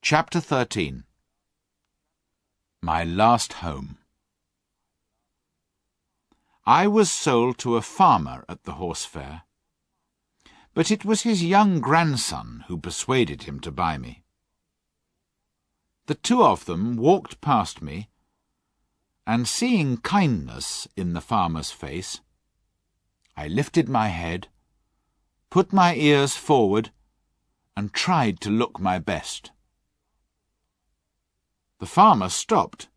Chapter 13. My Last Home. I was sold to a farmer at the horse fair, but it was his young grandson who persuaded him to buy me. The two of them walked past me, and seeing kindness in the farmer's face, I lifted my head, put my ears forward, and tried to look my best. The farmer stopped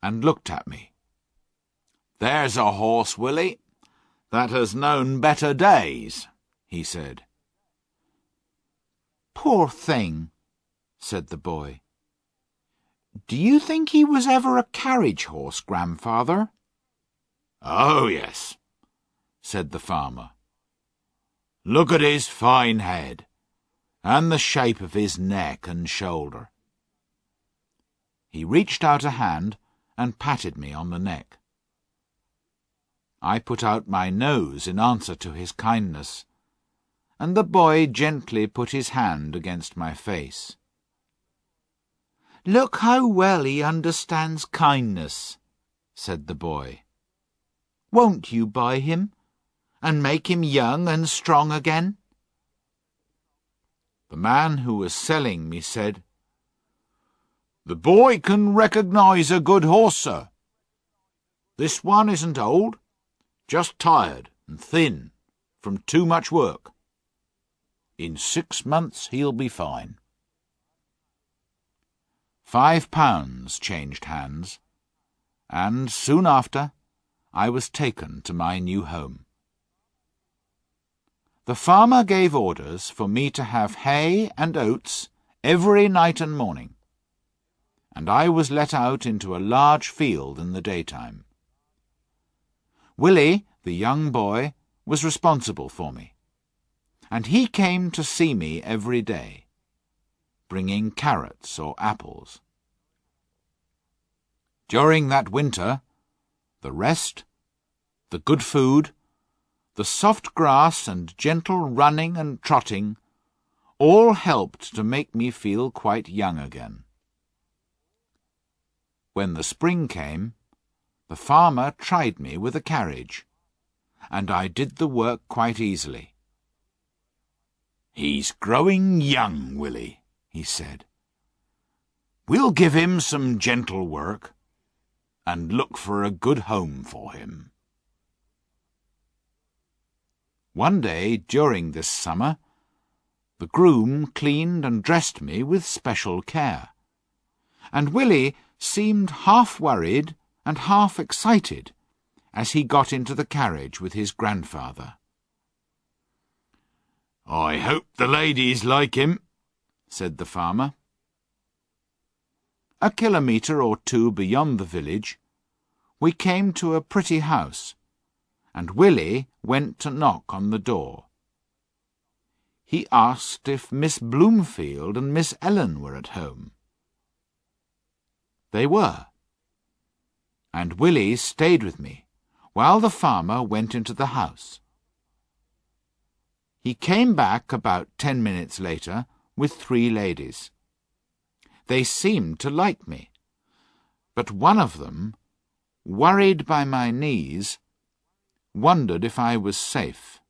and looked at me. "There's a horse, Willie, that has known better days," he said. "Poor thing," said the boy. "Do you think he was ever a carriage horse, grandfather?" "Oh, yes," said the farmer. "Look at his fine head, and the shape of his neck and shoulder." He reached out a hand and patted me on the neck. I put out my nose in answer to his kindness, and the boy gently put his hand against my face. "Look how well he understands kindness," said the boy. "Won't you buy him, and make him young and strong again?" The man who was selling me said, "The boy can recognize a good horse, sir. This one isn't old, just tired and thin from too much work. In 6 months he'll be fine." £5 changed hands, and soon after I was taken to my new home. The farmer gave orders for me to have hay and oats every night and morning, and I was let out into a large field in the daytime. Willie, the young boy, was responsible for me, and he came to see me every day, bringing carrots or apples. During that winter, the rest, the good food, the soft grass and gentle running and trotting all helped to make me feel quite young again. When the spring came, the farmer tried me with a carriage, and I did the work quite easily. "He's growing young, Willie," he said. "We'll give him some gentle work, and look for a good home for him." One day during this summer, the groom cleaned and dressed me with special care, and Willie seemed half worried and half excited as he got into the carriage with his grandfather. "I hope the ladies like him," said the farmer. A kilometre or two beyond the village, we came to a pretty house, and Willie went to knock on the door. He asked if Miss Bloomfield and Miss Ellen were at home. They were, and Willie stayed with me while the farmer went into the house. He came back about 10 minutes later with 3 ladies. They seemed to like me, but one of them, worried by my knees, wondered if I was safe.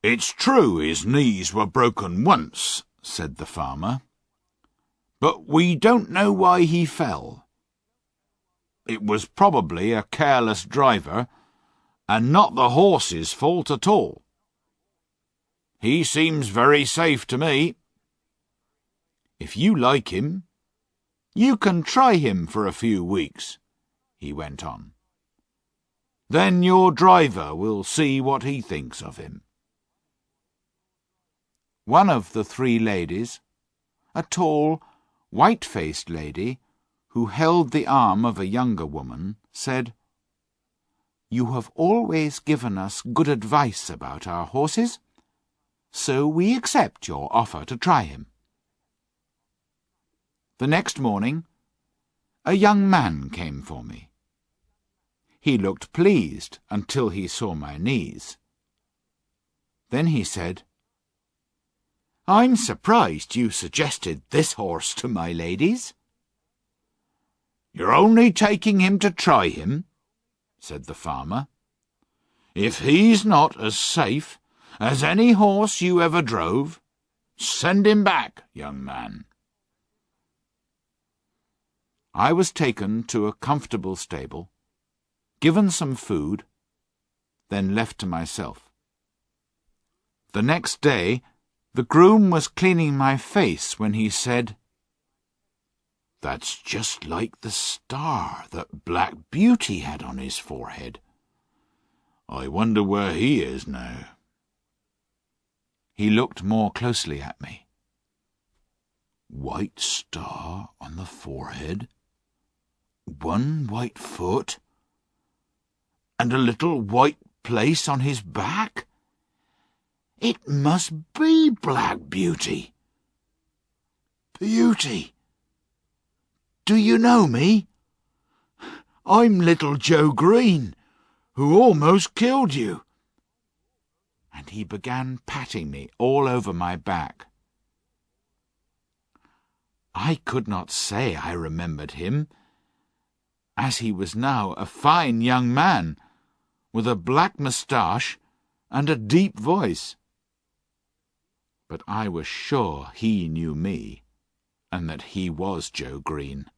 "It's true his knees were broken once," said the farmer, "but we don't know why he fell. It was probably a careless driver, and not the horse's fault at all. He seems very safe to me. If you like him, you can try him for a few weeks," he went on. "Then your driver will see what he thinks of him." One of the 3 ladies, a tall, white-faced lady who held the arm of a younger woman, said, "You have always given us good advice about our horses, so we accept your offer to try him." The next morning, a young man came for me. He looked pleased until he saw my knees. Then he said, I'm surprised you suggested this horse to my ladies. You're only taking him to try him, said the farmer. If he's not as safe as any horse you ever drove, send him back, young man. I was taken to a comfortable stable, given some food, then left to myself. The next day, the groom was cleaning my face when he said, "That's just like the star that Black Beauty had on his forehead. I wonder where he is now." He looked more closely at me. "White star on the forehead, one white foot, and a little white place on his back? It must be Black Beauty. Beauty, do you know me? I'm little Joe Green, who almost killed you." And he began patting me all over my back. I could not say I remembered him, as he was now a fine young man, with a black moustache and a deep voice. But I was sure he knew me, and that he was Joe Green,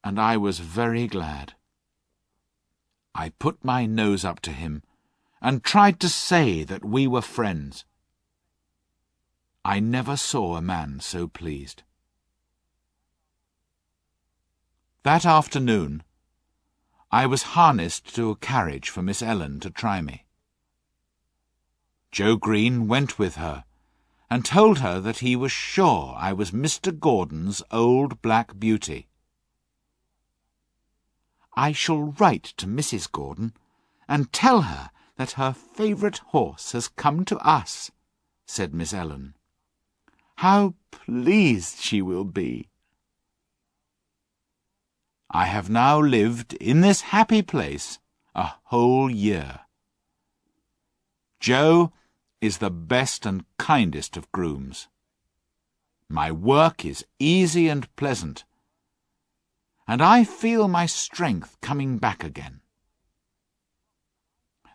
and I was very glad. I put my nose up to him, and tried to say that we were friends. I never saw a man so pleased. That afternoon, I was harnessed to a carriage for Miss Ellen to try me. Joe Green went with her, and told her that he was sure I was Mr. Gordon's old Black Beauty. "I shall write to Mrs. Gordon, and tell her that her favourite horse has come to us," said Miss Ellen. "How pleased she will be!" I have now lived in this happy place a whole year. Joe is the best and kindest of grooms. My work is easy and pleasant, and I feel my strength coming back again.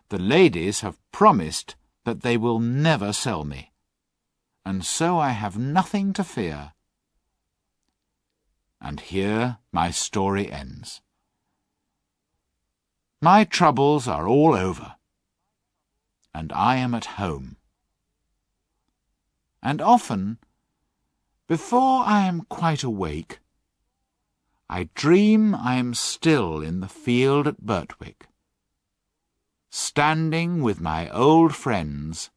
The ladies have promised that they will never sell me, and so I have nothing to fear. And here my story ends. My troubles are all over, and I am at home. And often, before I am quite awake, I dream I am still in the field at Birtwick, standing with my old friends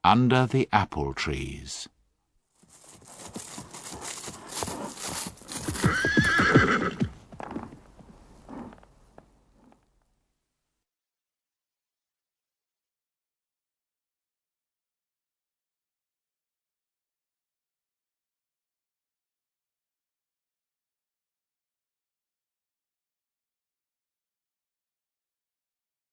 under the apple trees.